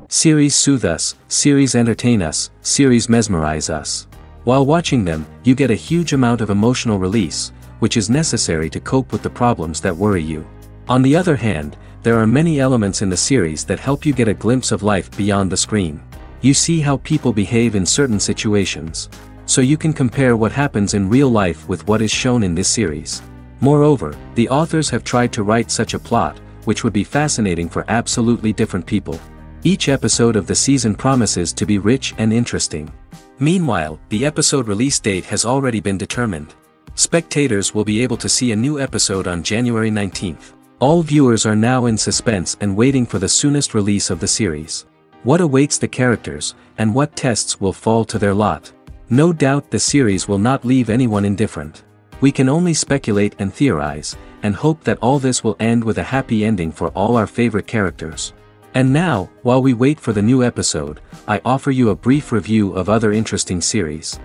Series soothe us, series entertain us, series mesmerize us. While watching them, you get a huge amount of emotional release, which is necessary to cope with the problems that worry you. On the other hand, there are many elements in the series that help you get a glimpse of life beyond the screen. You see how people behave in certain situations. So you can compare what happens in real life with what is shown in this series. Moreover, the authors have tried to write such a plot, which would be fascinating for absolutely different people. Each episode of the season promises to be rich and interesting. Meanwhile, the episode release date has already been determined. Spectators will be able to see a new episode on January 19th. All viewers are now in suspense and waiting for the soonest release of the series. What awaits the characters, and what tests will fall to their lot? No doubt the series will not leave anyone indifferent. We can only speculate and theorize, and hope that all this will end with a happy ending for all our favorite characters. And now, while we wait for the new episode, I offer you a brief review of other interesting series.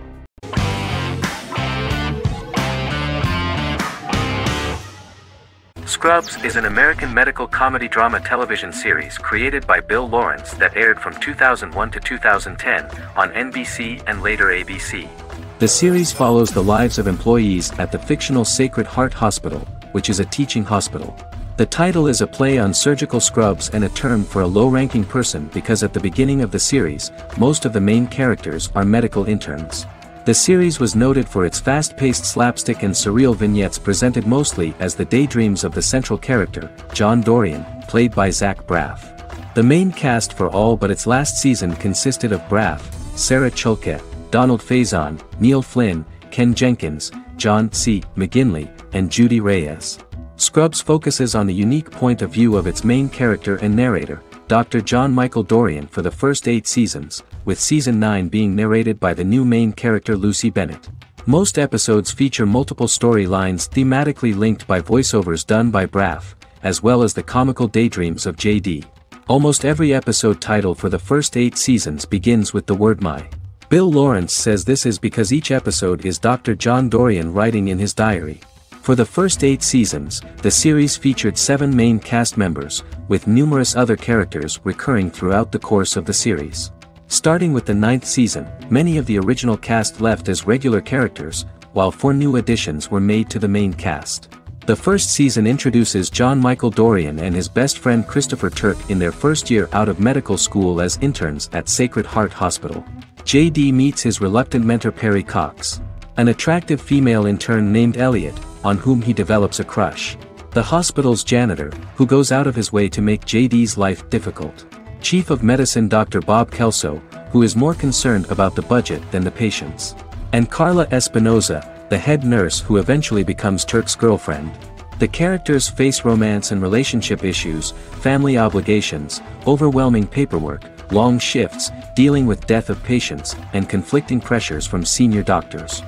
Scrubs is an American medical comedy drama television series created by Bill Lawrence that aired from 2001 to 2010 on NBC and later ABC. The series follows the lives of employees at the fictional Sacred Heart Hospital, which is a teaching hospital. The title is a play on surgical scrubs and a term for a low-ranking person because at the beginning of the series, most of the main characters are medical interns. The series was noted for its fast-paced slapstick and surreal vignettes presented mostly as the daydreams of the central character, John Dorian, played by Zach Braff. The main cast for all but its last season consisted of Braff, Sarah Chulke, Donald Faison, Neil Flynn, Ken Jenkins, John C. McGinley, and Judy Reyes. Scrubs focuses on the unique point of view of its main character and narrator, Dr. John Michael Dorian for the first 8 seasons, with season 9 being narrated by the new main character Lucy Bennett. Most episodes feature multiple storylines thematically linked by voiceovers done by Braff, as well as the comical daydreams of JD. Almost every episode title for the first 8 seasons begins with the word my. Bill Lawrence says this is because each episode is Dr. John Dorian writing in his diary. For the first 8 seasons, the series featured 7 main cast members, with numerous other characters recurring throughout the course of the series. Starting with the 9th season, many of the original cast left as regular characters, while 4 new additions were made to the main cast. The first season introduces John Michael Dorian and his best friend Christopher Turk in their first year out of medical school as interns at Sacred Heart Hospital. JD meets his reluctant mentor Perry Cox, an attractive female intern named Elliot, on whom he develops a crush. The hospital's janitor, who goes out of his way to make JD's life difficult. Chief of Medicine Dr. Bob Kelso, who is more concerned about the budget than the patients. And Carla Espinoza, the head nurse who eventually becomes Turk's girlfriend. The characters face romance and relationship issues, family obligations, overwhelming paperwork, long shifts, dealing with death of patients, and conflicting pressures from senior doctors.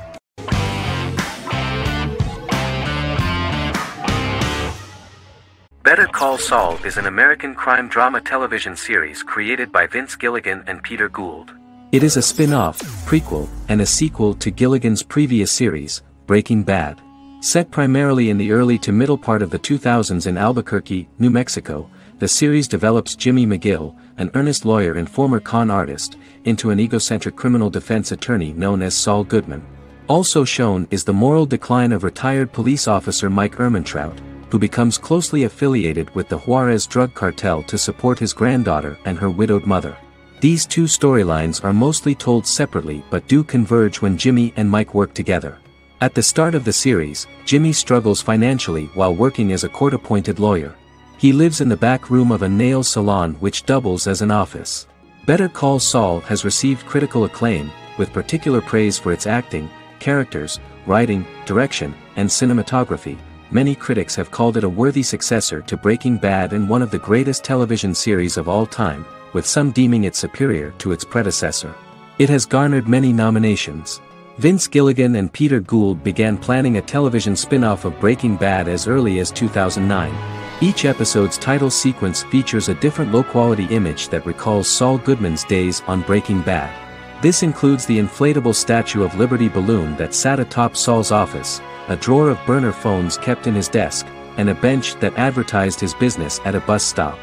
Better Call Saul is an American crime drama television series created by Vince Gilligan and Peter Gould. It is a spin-off, prequel, and a sequel to Gilligan's previous series, Breaking Bad. Set primarily in the early to middle part of the 2000s in Albuquerque, New Mexico, the series develops Jimmy McGill, an earnest lawyer and former con artist, into an egocentric criminal defense attorney known as Saul Goodman. Also shown is the moral decline of retired police officer Mike Ehrmantraut, who becomes closely affiliated with the Juarez drug cartel to support his granddaughter and her widowed mother. These 2 storylines are mostly told separately but do converge when Jimmy and Mike work together. At the start of the series, Jimmy struggles financially while working as a court-appointed lawyer. He lives in the back room of a nail salon which doubles as an office. Better Call Saul has received critical acclaim, with particular praise for its acting, characters, writing, direction, and cinematography. Many critics have called it a worthy successor to Breaking Bad and one of the greatest television series of all time, with some deeming it superior to its predecessor. It has garnered many nominations. Vince Gilligan and Peter Gould began planning a television spin-off of Breaking Bad as early as 2009. Each episode's title sequence features a different low-quality image that recalls Saul Goodman's days on Breaking Bad. This includes the inflatable Statue of Liberty balloon that sat atop Saul's office, a drawer of burner phones kept in his desk, and a bench that advertised his business at a bus stop.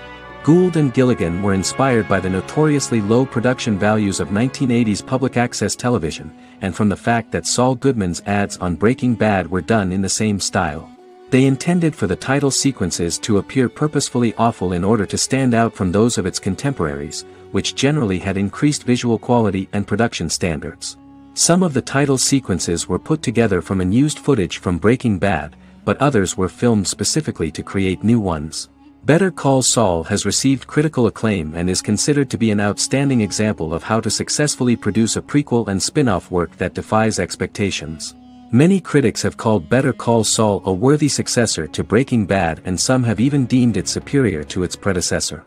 Gould and Gilligan were inspired by the notoriously low production values of 1980s public access television, and from the fact that Saul Goodman's ads on Breaking Bad were done in the same style. They intended for the title sequences to appear purposefully awful in order to stand out from those of its contemporaries, which generally had increased visual quality and production standards. Some of the title sequences were put together from unused footage from Breaking Bad, but others were filmed specifically to create new ones. Better Call Saul has received critical acclaim and is considered to be an outstanding example of how to successfully produce a prequel and spin-off work that defies expectations. Many critics have called Better Call Saul a worthy successor to Breaking Bad, and some have even deemed it superior to its predecessor.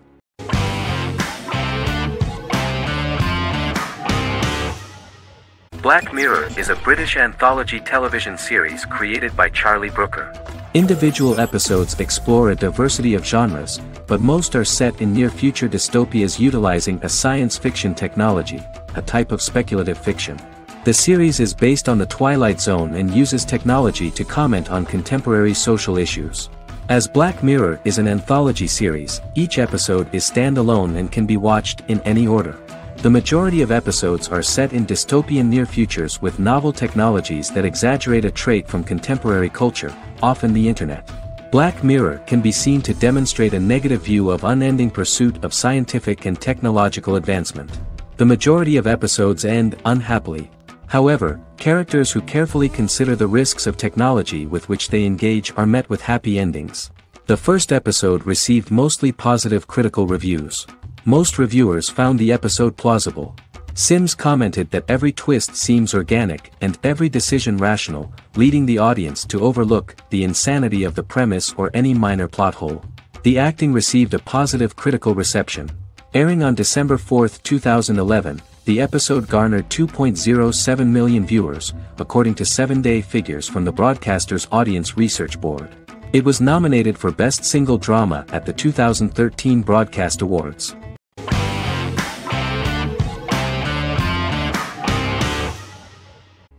Black Mirror is a British anthology television series created by Charlie Brooker. Individual episodes explore a diversity of genres, but most are set in near-future dystopias utilizing a science fiction technology, a type of speculative fiction. The series is based on the Twilight Zone and uses technology to comment on contemporary social issues. As Black Mirror is an anthology series, each episode is standalone and can be watched in any order. The majority of episodes are set in dystopian near futures with novel technologies that exaggerate a trait from contemporary culture, often the internet. Black Mirror can be seen to demonstrate a negative view of unending pursuit of scientific and technological advancement. The majority of episodes end unhappily. However, characters who carefully consider the risks of technology with which they engage are met with happy endings. The first episode received mostly positive critical reviews. Most reviewers found the episode plausible. Sims commented that every twist seems organic and every decision rational, leading the audience to overlook the insanity of the premise or any minor plot hole. The acting received a positive critical reception. Airing on December 4, 2011, the episode garnered 2.07 million viewers, according to 7-day figures from the broadcaster's Audience Research Board. It was nominated for Best Single Drama at the 2013 Broadcast Awards.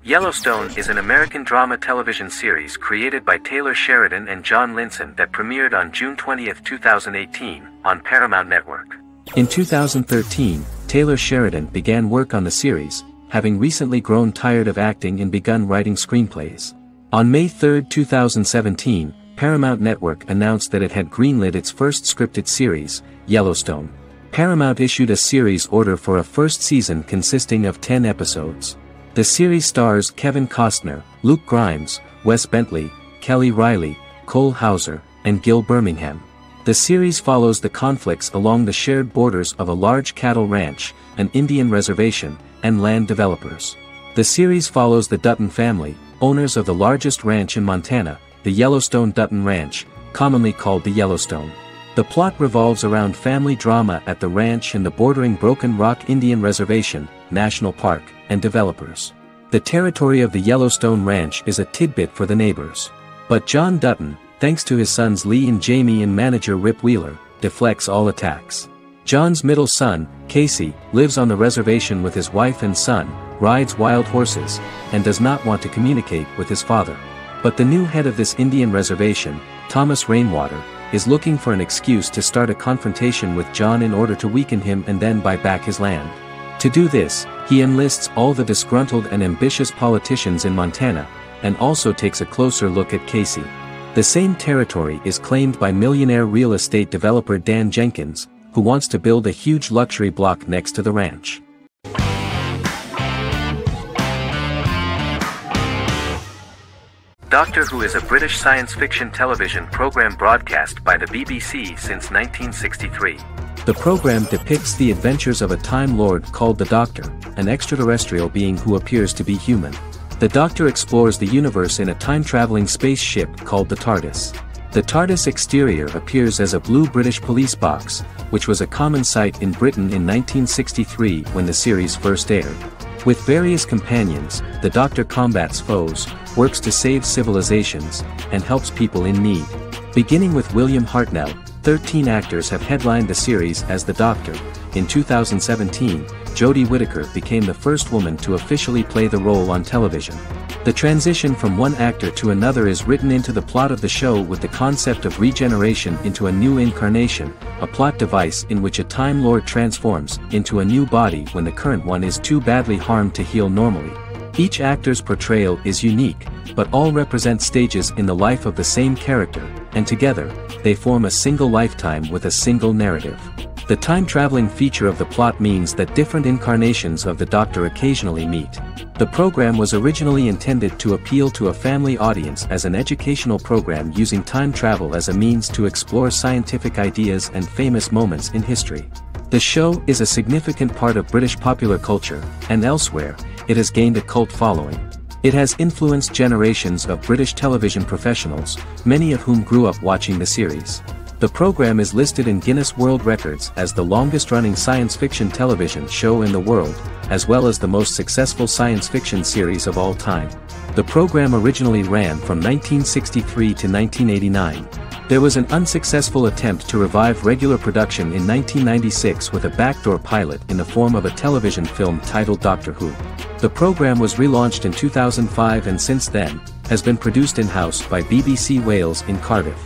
Yellowstone is an American drama television series created by Taylor Sheridan and John Linson that premiered on June 20, 2018, on Paramount Network. In 2013, Taylor Sheridan began work on the series, having recently grown tired of acting and begun writing screenplays. On May 3, 2017, Paramount Network announced that it had greenlit its first scripted series, Yellowstone. Paramount issued a series order for a first season consisting of 10 episodes. The series stars Kevin Costner, Luke Grimes, Wes Bentley, Kelly Riley, Cole Hauser, and Gil Birmingham. The series follows the conflicts along the shared borders of a large cattle ranch, an Indian reservation, and land developers. The series follows the Dutton family, owners of the largest ranch in Montana, the Yellowstone Dutton Ranch, commonly called the Yellowstone. The plot revolves around family drama at the ranch and the bordering Broken Rock Indian Reservation, National Park, and developers. The territory of the Yellowstone Ranch is a tidbit for the neighbors. But John Dutton, thanks to his sons Lee and Jamie and manager Rip Wheeler, deflects all attacks. John's middle son, Casey, lives on the reservation with his wife and son, rides wild horses, and does not want to communicate with his father. But the new head of this Indian reservation, Thomas Rainwater, is looking for an excuse to start a confrontation with John in order to weaken him and then buy back his land. To do this, he enlists all the disgruntled and ambitious politicians in Montana, and also takes a closer look at Casey. The same territory is claimed by millionaire real estate developer Dan Jenkins, who wants to build a huge luxury block next to the ranch. Doctor Who is a British science fiction television program broadcast by the BBC since 1963. The program depicts the adventures of a Time Lord called the Doctor, an extraterrestrial being who appears to be human. The Doctor explores the universe in a time-traveling spaceship called the TARDIS. The TARDIS exterior appears as a blue British police box, which was a common sight in Britain in 1963 when the series first aired. With various companions, the Doctor combats foes, works to save civilizations, and helps people in need. Beginning with William Hartnell, 13 actors have headlined the series as the Doctor. In 2017, Jodie Whittaker became the first woman to officially play the role on television. The transition from one actor to another is written into the plot of the show with the concept of regeneration into a new incarnation, a plot device in which a Time Lord transforms into a new body when the current one is too badly harmed to heal normally. Each actor's portrayal is unique, but all represent stages in the life of the same character, and together, they form a single lifetime with a single narrative. The time-traveling feature of the plot means that different incarnations of the Doctor occasionally meet. The program was originally intended to appeal to a family audience as an educational program using time travel as a means to explore scientific ideas and famous moments in history. The show is a significant part of British popular culture, and elsewhere, it has gained a cult following. It has influenced generations of British television professionals, many of whom grew up watching the series. The program is listed in Guinness World Records as the longest-running science fiction television show in the world, as well as the most successful science fiction series of all time. The program originally ran from 1963 to 1989. There was an unsuccessful attempt to revive regular production in 1996 with a backdoor pilot in the form of a television film titled Doctor Who. The program was relaunched in 2005 and since then, has been produced in-house by BBC Wales in Cardiff.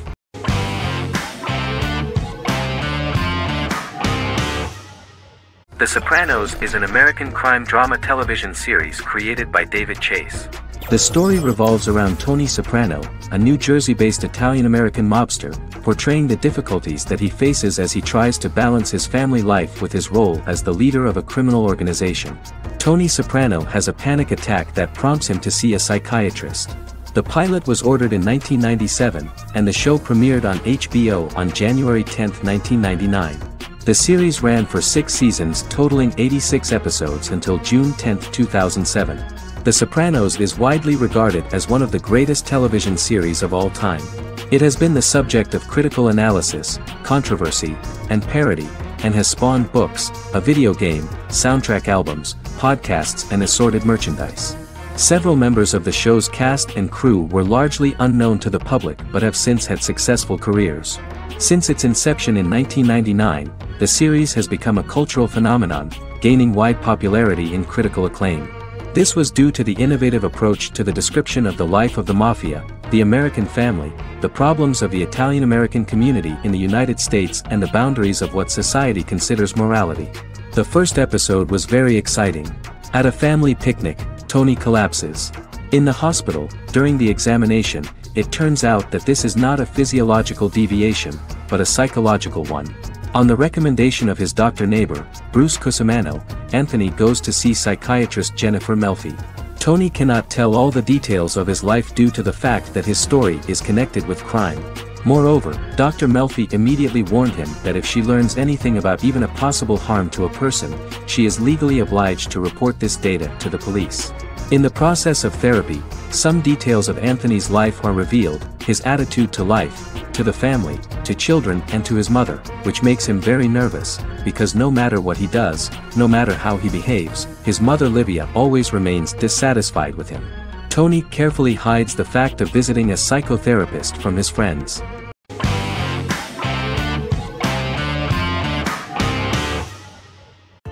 The Sopranos is an American crime drama television series created by David Chase. The story revolves around Tony Soprano, a New Jersey-based Italian-American mobster, portraying the difficulties that he faces as he tries to balance his family life with his role as the leader of a criminal organization. Tony Soprano has a panic attack that prompts him to see a psychiatrist. The pilot was ordered in 1997, and the show premiered on HBO on January 10, 1999. The series ran for 6 seasons totaling 86 episodes until June 10, 2007. The Sopranos is widely regarded as one of the greatest television series of all time. It has been the subject of critical analysis, controversy, and parody, and has spawned books, a video game, soundtrack albums, podcasts and assorted merchandise. Several members of the show's cast and crew were largely unknown to the public but have since had successful careers. Since its inception in 1999, the series has become a cultural phenomenon, gaining wide popularity and critical acclaim. This was due to the innovative approach to the description of the life of the mafia, the American family, the problems of the Italian-American community in the United States and the boundaries of what society considers morality. The first episode was very exciting. At a family picnic, Tony collapses. In the hospital, during the examination, it turns out that this is not a physiological deviation, but a psychological one. On the recommendation of his doctor neighbor, Bruce Cusimano, Anthony goes to see psychiatrist Jennifer Melfi. Tony cannot tell all the details of his life due to the fact that his story is connected with crime. Moreover, Dr. Melfi immediately warned him that if she learns anything about even a possible harm to a person, she is legally obliged to report this data to the police. In the process of therapy, some details of Anthony's life are revealed, his attitude to life, to the family, to children and to his mother, which makes him very nervous, because no matter what he does, no matter how he behaves, his mother Livia always remains dissatisfied with him. Tony carefully hides the fact of visiting a psychotherapist from his friends.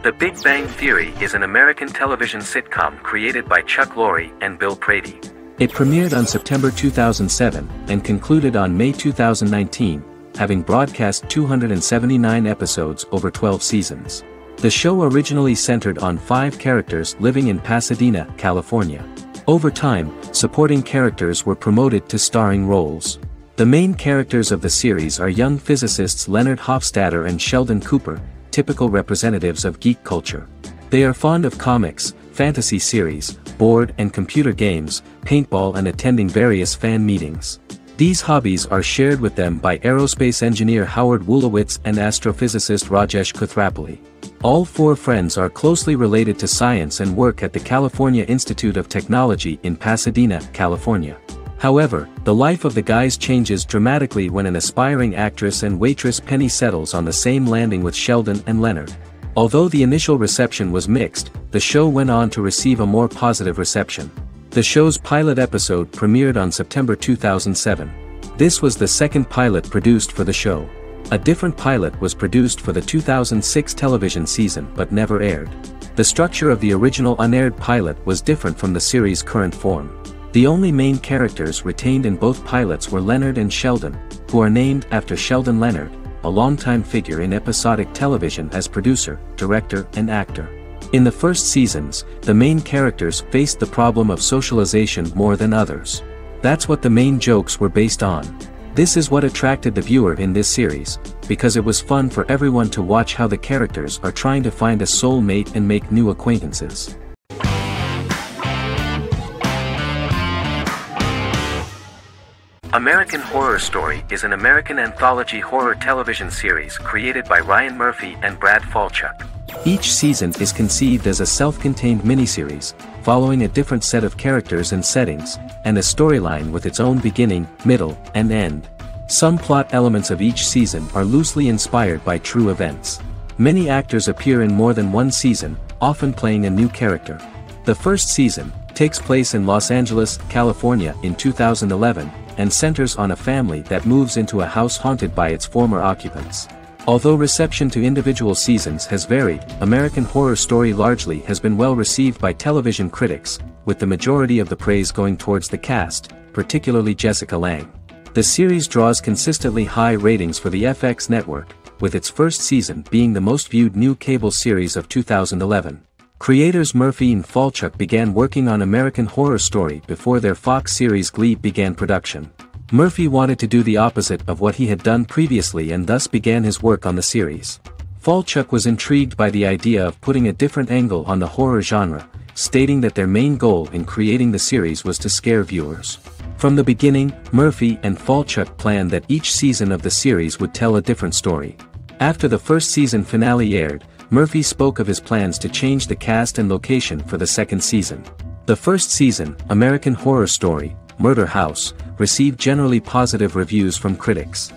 The Big Bang Theory is an American television sitcom created by Chuck Lorre and Bill Prady. It premiered on September 2007 and concluded on May 2019, having broadcast 279 episodes over 12 seasons. The show originally centered on 5 characters living in Pasadena, California. Over time, supporting characters were promoted to starring roles. The main characters of the series are young physicists Leonard Hofstadter and Sheldon Cooper, typical representatives of geek culture. They are fond of comics, fantasy series, board and computer games, paintball and attending various fan meetings. These hobbies are shared with them by aerospace engineer Howard Wolowitz and astrophysicist Rajesh Kuthrapalli. All 4 friends are closely related to science and work at the California Institute of Technology in Pasadena, California. However, the life of the guys changes dramatically when an aspiring actress and waitress Penny settles on the same landing with Sheldon and Leonard. Although the initial reception was mixed, the show went on to receive a more positive reception. The show's pilot episode premiered on September 2007. This was the second pilot produced for the show. A different pilot was produced for the 2006 television season but never aired. The structure of the original unaired pilot was different from the series' current form. The only main characters retained in both pilots were Leonard and Sheldon, who are named after Sheldon Leonard, a longtime figure in episodic television as producer, director, and actor. In the first seasons, the main characters faced the problem of socialization more than others. That's what the main jokes were based on. This is what attracted the viewer in this series, because it was fun for everyone to watch how the characters are trying to find a soul mate and make new acquaintances. American Horror Story is an American anthology horror television series created by Ryan Murphy and Brad Falchuk. Each season is conceived as a self-contained miniseries, following a different set of characters and settings, and a storyline with its own beginning, middle, and end. Some plot elements of each season are loosely inspired by true events. Many actors appear in more than one season, often playing a new character. The first season takes place in Los Angeles, California in 2011, and centers on a family that moves into a house haunted by its former occupants. Although reception to individual seasons has varied, American Horror Story largely has been well received by television critics, with the majority of the praise going towards the cast, particularly Jessica Lange. The series draws consistently high ratings for the FX network, with its first season being the most viewed new cable series of 2011. Creators Murphy and Falchuk began working on American Horror Story before their Fox series Glee began production. Murphy wanted to do the opposite of what he had done previously and thus began his work on the series. Falchuk was intrigued by the idea of putting a different angle on the horror genre, stating that their main goal in creating the series was to scare viewers. From the beginning, Murphy and Falchuk planned that each season of the series would tell a different story. After the first season finale aired, Murphy spoke of his plans to change the cast and location for the second season. The first season, American Horror Story, Murder House, received generally positive reviews from critics.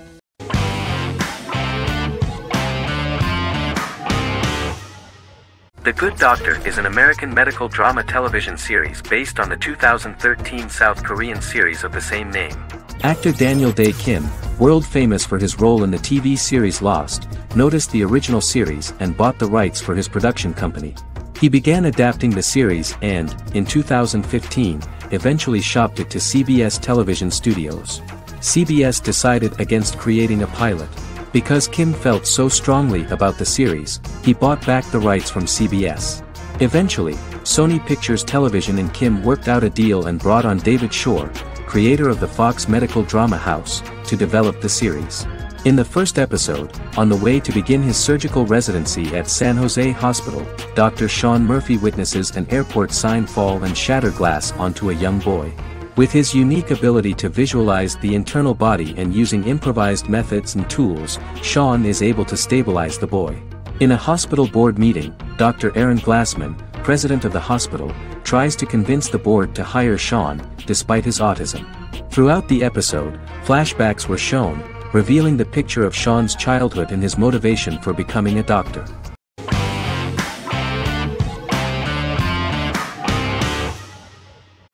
The Good Doctor is an American medical drama television series based on the 2013 South Korean series of the same name. Actor Daniel Dae Kim, world famous for his role in the TV series Lost, noticed the original series and bought the rights for his production company. He began adapting the series and, in 2015, eventually shopped it to CBS Television Studios. CBS decided against creating a pilot. Because Kim felt so strongly about the series, he bought back the rights from CBS. Eventually, Sony Pictures Television and Kim worked out a deal and brought on David Shore, creator of the Fox medical drama house, to develop the series. In the first episode, on the way to begin his surgical residency at San Jose Hospital, Dr. Sean Murphy witnesses an airport sign fall and shatter glass onto a young boy. With his unique ability to visualize the internal body and using improvised methods and tools, Sean is able to stabilize the boy. In a hospital board meeting, Dr. Aaron Glassman, president of the hospital, tries to convince the board to hire Sean, despite his autism. Throughout the episode, flashbacks were shown, revealing the picture of Sean's childhood and his motivation for becoming a doctor.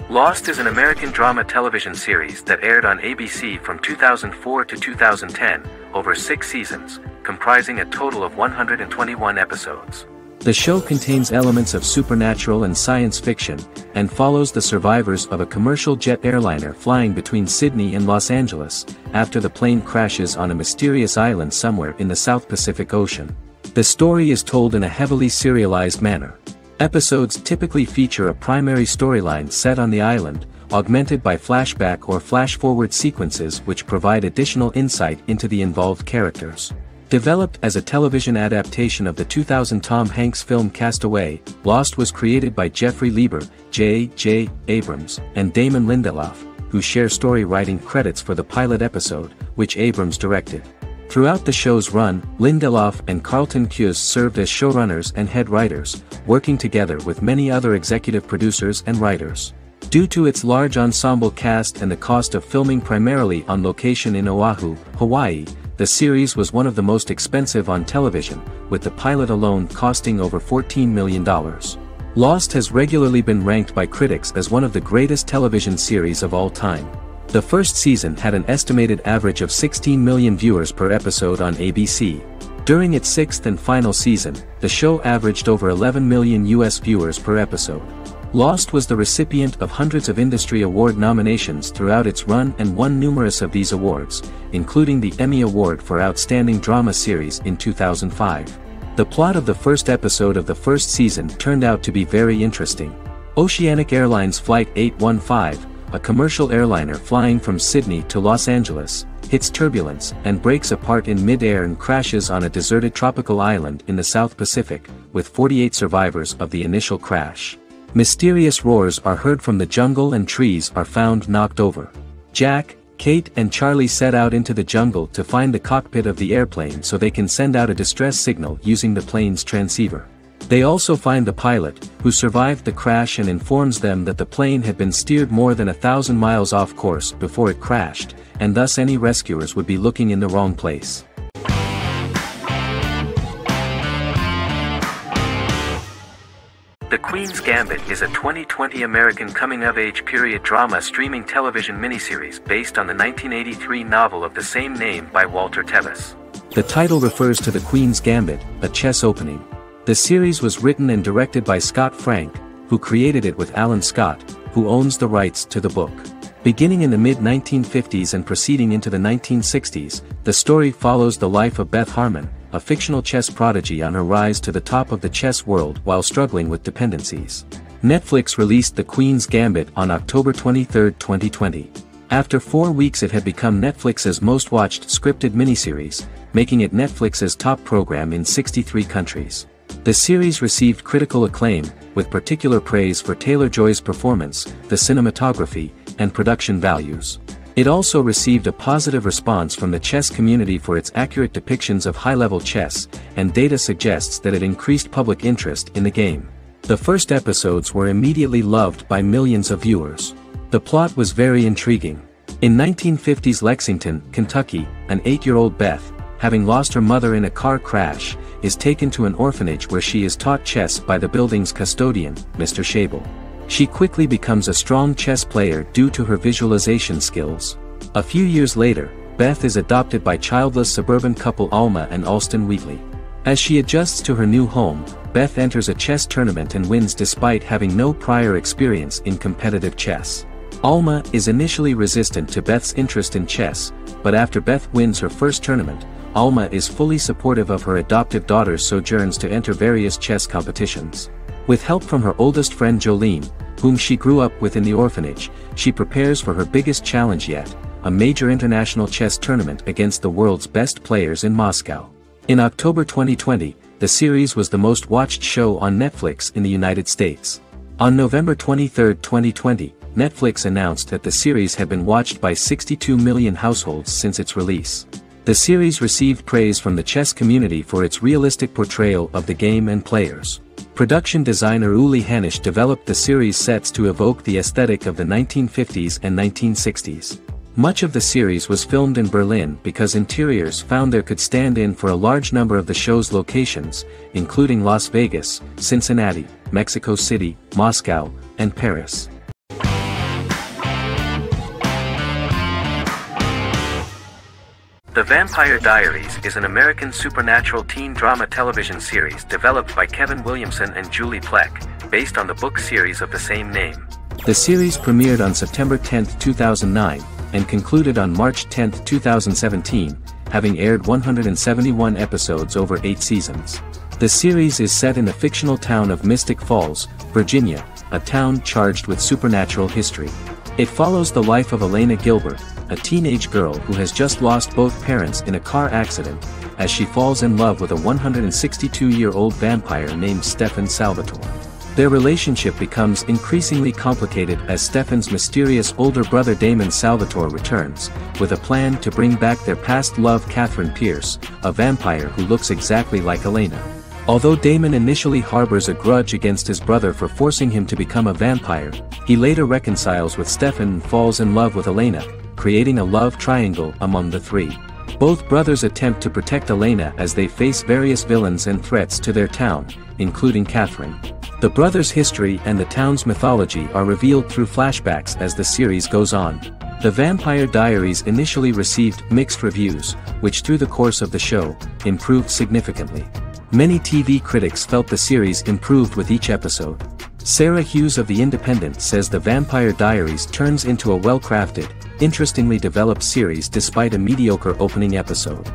Lost is an American drama television series that aired on ABC from 2004 to 2010, over 6 seasons, comprising a total of 121 episodes. The show contains elements of supernatural and science fiction, and follows the survivors of a commercial jet airliner flying between Sydney and Los Angeles, after the plane crashes on a mysterious island somewhere in the South Pacific Ocean. The story is told in a heavily serialized manner. Episodes typically feature a primary storyline set on the island, augmented by flashback or flash-forward sequences which provide additional insight into the involved characters. Developed as a television adaptation of the 2000 Tom Hanks film Castaway, Lost was created by Jeffrey Lieber, J.J. Abrams, and Damon Lindelof, who share story writing credits for the pilot episode, which Abrams directed. Throughout the show's run, Lindelof and Carlton Cuse served as showrunners and head writers, working together with many other executive producers and writers. Due to its large ensemble cast and the cost of filming primarily on location in Oahu, Hawaii, the series was one of the most expensive on television, with the pilot alone costing over $14 million. Lost has regularly been ranked by critics as one of the greatest television series of all time. The first season had an estimated average of 16 million viewers per episode on ABC. During its sixth and final season, the show averaged over 11 million US viewers per episode. Lost was the recipient of hundreds of industry award nominations throughout its run and won numerous of these awards, including the Emmy Award for Outstanding Drama Series in 2005. The plot of the first episode of the first season turned out to be very interesting. Oceanic Airlines Flight 815, a commercial airliner flying from Sydney to Los Angeles, hits turbulence and breaks apart in mid-air and crashes on a deserted tropical island in the South Pacific, with 48 survivors of the initial crash. Mysterious roars are heard from the jungle and trees are found knocked over. Jack, Kate and Charlie set out into the jungle to find the cockpit of the airplane so they can send out a distress signal using the plane's transceiver. They also find the pilot, who survived the crash and informs them that the plane had been steered more than 1,000 miles off course before it crashed, and thus any rescuers would be looking in the wrong place. The Queen's Gambit is a 2020 American coming-of-age period drama streaming television miniseries based on the 1983 novel of the same name by Walter Tevis. The title refers to the Queen's Gambit, a chess opening. The series was written and directed by Scott Frank, who created it with Alan Scott, who owns the rights to the book. Beginning in the mid-1950s and proceeding into the 1960s, the story follows the life of Beth Harmon, a fictional chess prodigy on her rise to the top of the chess world while struggling with dependencies. Netflix released The Queen's Gambit on October 23, 2020. After 4 weeks it had become Netflix's most-watched scripted miniseries, making it Netflix's top program in 63 countries. The series received critical acclaim, with particular praise for Taylor-Joy's performance, the cinematography, and production values. It also received a positive response from the chess community for its accurate depictions of high-level chess, and data suggests that it increased public interest in the game. The first episodes were immediately loved by millions of viewers. The plot was very intriguing. In 1950s Lexington, Kentucky, an 8-year-old Beth, having lost her mother in a car crash, is taken to an orphanage where she is taught chess by the building's custodian, Mr. Schabel. She quickly becomes a strong chess player due to her visualization skills. A few years later, Beth is adopted by childless suburban couple Alma and Alston Wheatley. As she adjusts to her new home, Beth enters a chess tournament and wins despite having no prior experience in competitive chess. Alma is initially resistant to Beth's interest in chess, but after Beth wins her first tournament, Alma is fully supportive of her adoptive daughter's sojourns to enter various chess competitions. With help from her oldest friend Jolene, whom she grew up with in the orphanage, she prepares for her biggest challenge yet, a major international chess tournament against the world's best players in Moscow. In October 2020, the series was the most watched show on Netflix in the United States. On November 23, 2020, Netflix announced that the series had been watched by 62 million households since its release. The series received praise from the chess community for its realistic portrayal of the game and players. Production designer Uli Hanisch developed the series sets to evoke the aesthetic of the 1950s and 1960s. Much of the series was filmed in Berlin because interiors found there could stand in for a large number of the show's locations, including Las Vegas, Cincinnati, Mexico City, Moscow, and Paris. The Vampire Diaries is an American supernatural teen drama television series developed by Kevin Williamson and Julie Plec, based on the book series of the same name. The series premiered on September 10, 2009, and concluded on March 10, 2017, having aired 171 episodes over 8 seasons. The series is set in the fictional town of Mystic Falls, Virginia, a town charged with supernatural history. It follows the life of Elena Gilbert, a teenage girl who has just lost both parents in a car accident, as she falls in love with a 162-year-old vampire named Stefan Salvatore. Their relationship becomes increasingly complicated as Stefan's mysterious older brother Damon Salvatore returns, with a plan to bring back their past love Catherine Pierce, a vampire who looks exactly like Elena. Although Damon initially harbors a grudge against his brother for forcing him to become a vampire, he later reconciles with Stefan and falls in love with Elena, creating a love triangle among the three. Both brothers attempt to protect Elena as they face various villains and threats to their town, including Catherine. The brothers' history and the town's mythology are revealed through flashbacks as the series goes on. The Vampire Diaries initially received mixed reviews, which through the course of the show, improved significantly. Many TV critics felt the series improved with each episode. Sarah Hughes of The Independent says The Vampire Diaries turns into a well-crafted, interestingly developed series despite a mediocre opening episode.